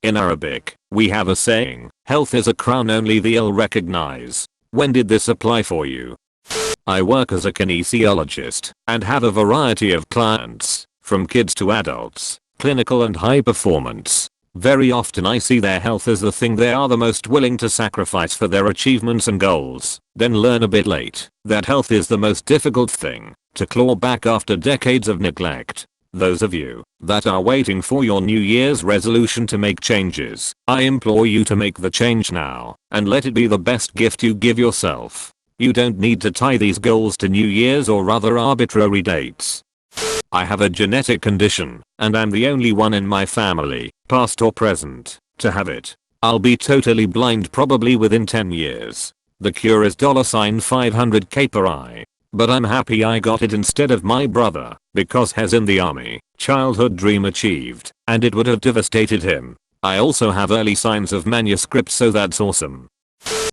In Arabic, we have a saying, health is a crown only the ill recognize. When did this apply for you? I work as a kinesiologist and have a variety of clients, from kids to adults, clinical and high performance. Very often I see their health as the thing they are the most willing to sacrifice for their achievements and goals, then learn a bit late that health is the most difficult thing to claw back after decades of neglect. Those of you that are waiting for your New Year's resolution to make changes, I implore you to make the change now and let it be the best gift you give yourself. You don't need to tie these goals to New Year's or other arbitrary dates. I have a genetic condition, and I'm the only one in my family, past or present, to have it. I'll be totally blind probably within 10 years. The cure is $500k per eye. But I'm happy I got it instead of my brother, because he's in the army, childhood dream achieved, and it would have devastated him. I also have early signs of manuscript, so that's awesome.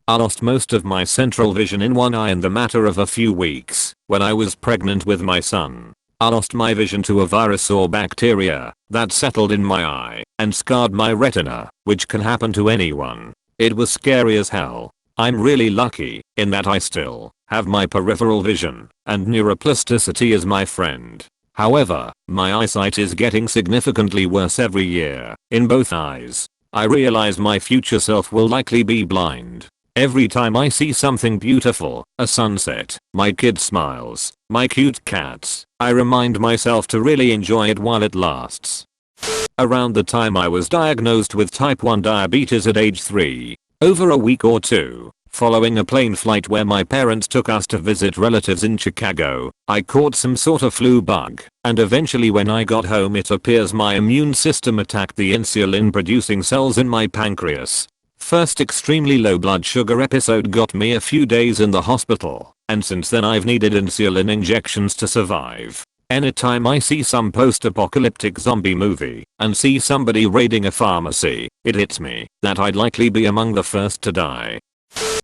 I lost most of my central vision in one eye in the matter of a few weeks when I was pregnant with my son. I lost my vision to a virus or bacteria that settled in my eye and scarred my retina, which can happen to anyone. It was scary as hell. I'm really lucky in that I still have my peripheral vision and neuroplasticity as my friend. However, my eyesight is getting significantly worse every year in both eyes. I realize my future self will likely be blind. Every time I see something beautiful, a sunset, my kid smiles, my cute cats, I remind myself to really enjoy it while it lasts. Around the time I was diagnosed with type 1 diabetes at age 3, over a week or two, following a plane flight where my parents took us to visit relatives in Chicago, I caught some sort of flu bug, and eventually when I got home it appears my immune system attacked the insulin producing cells in my pancreas. First extremely low blood sugar episode got me a few days in the hospital, and since then I've needed insulin injections to survive. Anytime I see some post-apocalyptic zombie movie and see somebody raiding a pharmacy, it hits me that I'd likely be among the first to die.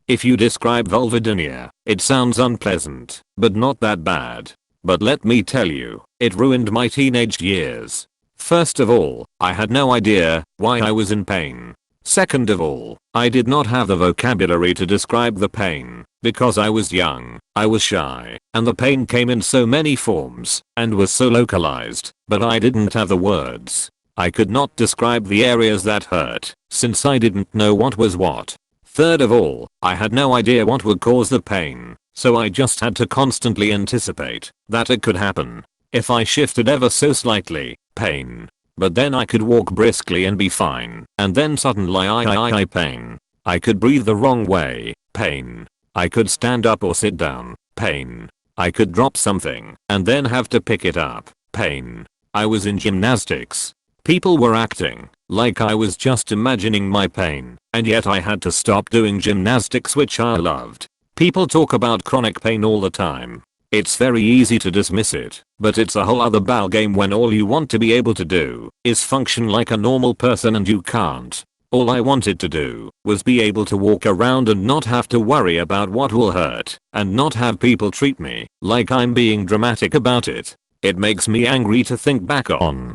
If you describe vulvodynia, it sounds unpleasant, but not that bad. But let me tell you, it ruined my teenage years. First of all, I had no idea why I was in pain. Second of all, I did not have the vocabulary to describe the pain, because I was young, I was shy, and the pain came in so many forms, and was so localized, but I didn't have the words. I could not describe the areas that hurt, since I didn't know what was what. Third of all, I had no idea what would cause the pain, so I just had to constantly anticipate that it could happen. If I shifted ever so slightly, pain. But then I could walk briskly and be fine, and then suddenly pain. I could breathe the wrong way, pain. I could stand up or sit down, pain. I could drop something and then have to pick it up, pain. I was in gymnastics. People were acting like I was just imagining my pain, and yet I had to stop doing gymnastics, which I loved. People talk about chronic pain all the time. It's very easy to dismiss it, but it's a whole other ballgame when all you want to be able to do is function like a normal person and you can't. All I wanted to do was be able to walk around and not have to worry about what will hurt, and not have people treat me like I'm being dramatic about it. It makes me angry to think back on.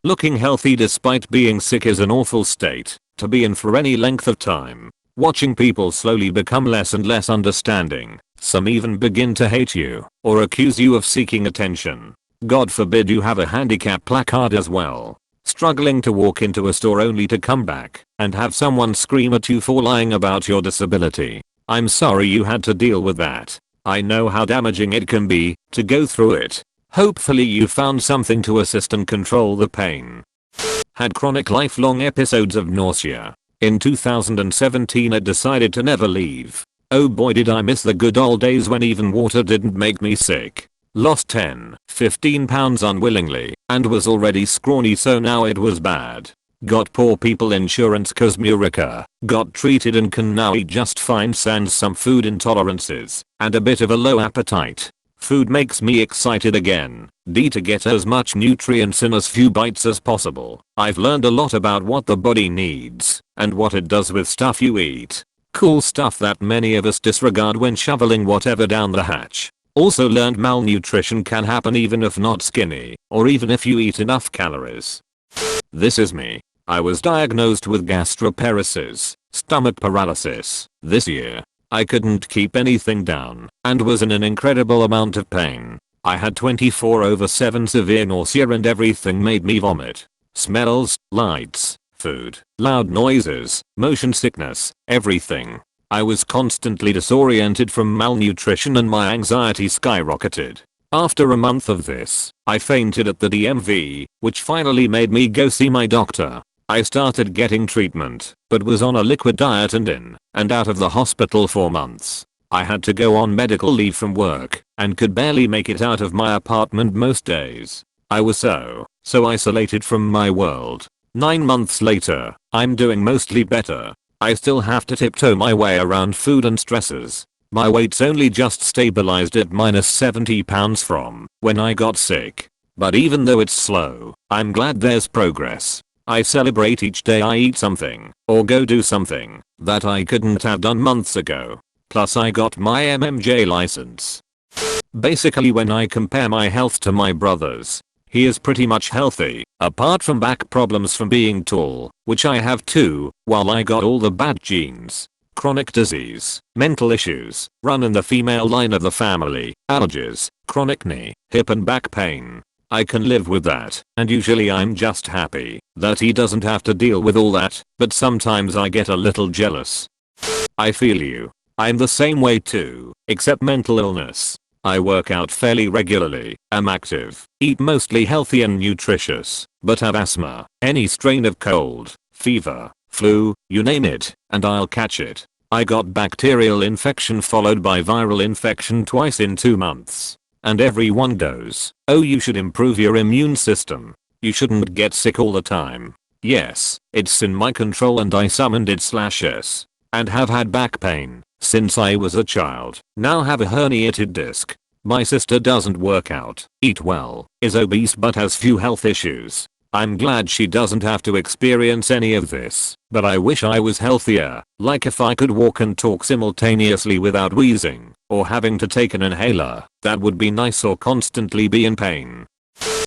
Looking healthy despite being sick is an awful state to be in for any length of time. Watching people slowly become less and less understanding. Some even begin to hate you or accuse you of seeking attention. God forbid you have a handicap placard as well. Struggling to walk into a store only to come back and have someone scream at you for lying about your disability. I'm sorry you had to deal with that. I know how damaging it can be to go through it. Hopefully you found something to assist and control the pain. Had chronic lifelong episodes of nausea. In 2017 I decided to never leave. Oh boy did I miss the good old days when even water didn't make me sick. Lost 15 pounds unwillingly and was already scrawny, so now it was bad. Got poor people insurance cause Murica. Got treated and can now eat just fine sans some food intolerances and a bit of a low appetite. Food makes me excited again. To get as much nutrients in as few bites as possible. I've learned a lot about what the body needs and what it does with stuff you eat. Cool stuff that many of us disregard when shoveling whatever down the hatch. Also learned malnutrition can happen even if not skinny, or even if you eat enough calories. This is me. I was diagnosed with gastroparesis, stomach paralysis, this year. I couldn't keep anything down and was in an incredible amount of pain. I had 24/7 severe nausea and everything made me vomit. Smells, lights, food, loud noises, motion sickness, everything. I was constantly disoriented from malnutrition and my anxiety skyrocketed. After a month of this, I fainted at the DMV, which finally made me go see my doctor. I started getting treatment, but was on a liquid diet and in and out of the hospital for months. I had to go on medical leave from work and could barely make it out of my apartment most days. I was so isolated from my world. 9 months later, I'm doing mostly better. I still have to tiptoe my way around food and stresses. My weight's only just stabilized at -70 pounds from when I got sick. But even though it's slow, I'm glad there's progress. I celebrate each day I eat something or go do something that I couldn't have done months ago. Plus I got my MMJ license. Basically when I compare my health to my brother's, he is pretty much healthy, apart from back problems from being tall, which I have too, while I got all the bad genes. Chronic disease, mental issues, run in the female line of the family, allergies, chronic knee, hip and back pain. I can live with that, and usually I'm just happy that he doesn't have to deal with all that, but sometimes I get a little jealous. I feel you. I'm the same way too, except mental illness. I work out fairly regularly, am active, eat mostly healthy and nutritious, but have asthma, any strain of cold, fever, flu, you name it, and I'll catch it. I got bacterial infection followed by viral infection twice in 2 months. And everyone goes, oh you should improve your immune system. You shouldn't get sick all the time. Yes, it's in my control and I summoned it/s. And have had back pain since I was a child. Now have a herniated disc. My sister doesn't work out, eat well, is obese but has few health issues. I'm glad she doesn't have to experience any of this, but I wish I was healthier, like if I could walk and talk simultaneously without wheezing, or having to take an inhaler, that would be nice, or constantly be in pain.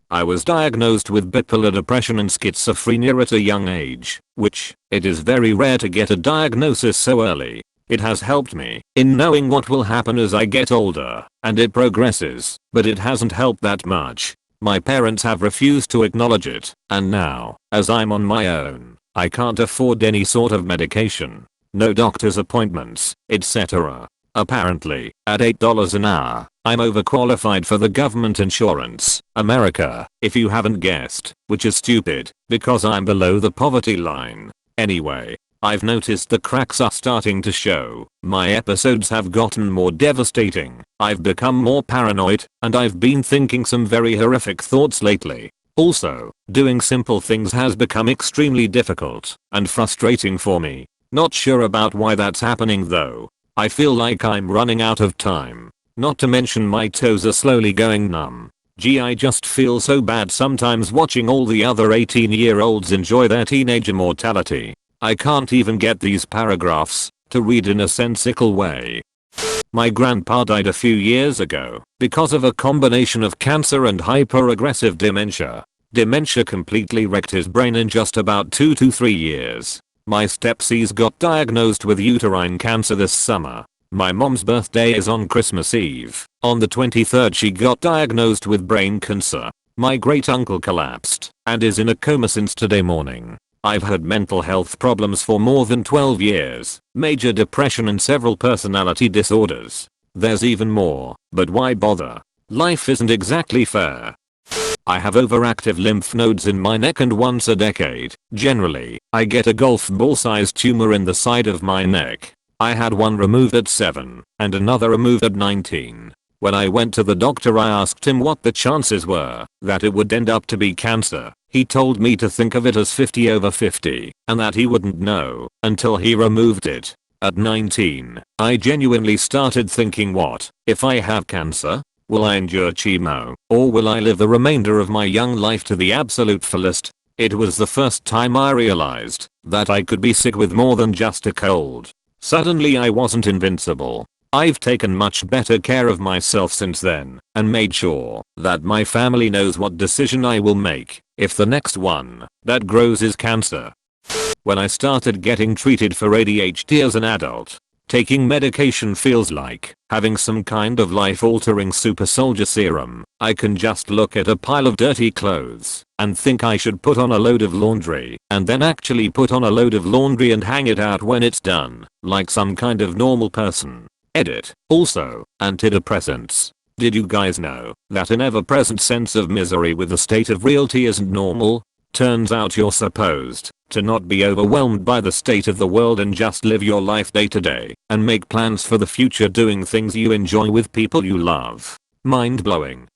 I was diagnosed with bipolar depression and schizophrenia at a young age, which, it is very rare to get a diagnosis so early. It has helped me in knowing what will happen as I get older, and it progresses, but it hasn't helped that much. My parents have refused to acknowledge it, and now, as I'm on my own, I can't afford any sort of medication. No doctor's appointments, etc. Apparently, at $8 an hour, I'm overqualified for the government insurance, America, if you haven't guessed, which is stupid, because I'm below the poverty line. Anyway, I've noticed the cracks are starting to show. My episodes have gotten more devastating. I've become more paranoid, and I've been thinking some very horrific thoughts lately. Also, doing simple things has become extremely difficult and frustrating for me. Not sure about why that's happening though. I feel like I'm running out of time. Not to mention my toes are slowly going numb. Gee, I just feel so bad sometimes watching all the other 18-year-olds enjoy their teenage immortality. I can't even get these paragraphs to read in a sensical way. My grandpa died a few years ago because of a combination of cancer and hyperaggressive dementia. Dementia completely wrecked his brain in just about 2 to 3 years. My stepsis got diagnosed with uterine cancer this summer. My mom's birthday is on Christmas Eve. On the 23rd she got diagnosed with brain cancer. My great uncle collapsed and is in a coma since today morning. I've had mental health problems for more than 12 years, major depression and several personality disorders. There's even more, but why bother? Life isn't exactly fair. I have overactive lymph nodes in my neck and once a decade, generally, I get a golf ball sized tumor in the side of my neck. I had one removed at 7 and another removed at 19. When I went to the doctor I asked him what the chances were that it would end up to be cancer. He told me to think of it as 50/50 and that he wouldn't know until he removed it. At 19, I genuinely started thinking, what if I have cancer? Will I endure chemo, or will I live the remainder of my young life to the absolute fullest? It was the first time I realized that I could be sick with more than just a cold. Suddenly I wasn't invincible. I've taken much better care of myself since then and made sure that my family knows what decision I will make if the next one that grows is cancer. When I started getting treated for ADHD as an adult, taking medication feels like having some kind of life-altering super soldier serum. I can just look at a pile of dirty clothes and think I should put on a load of laundry and then actually put on a load of laundry and hang it out when it's done, like some kind of normal person. Edit. Also, antidepressants. Did you guys know that an ever-present sense of misery with the state of reality isn't normal? Turns out you're supposed to not be overwhelmed by the state of the world and just live your life day to day and make plans for the future doing things you enjoy with people you love. Mind blowing.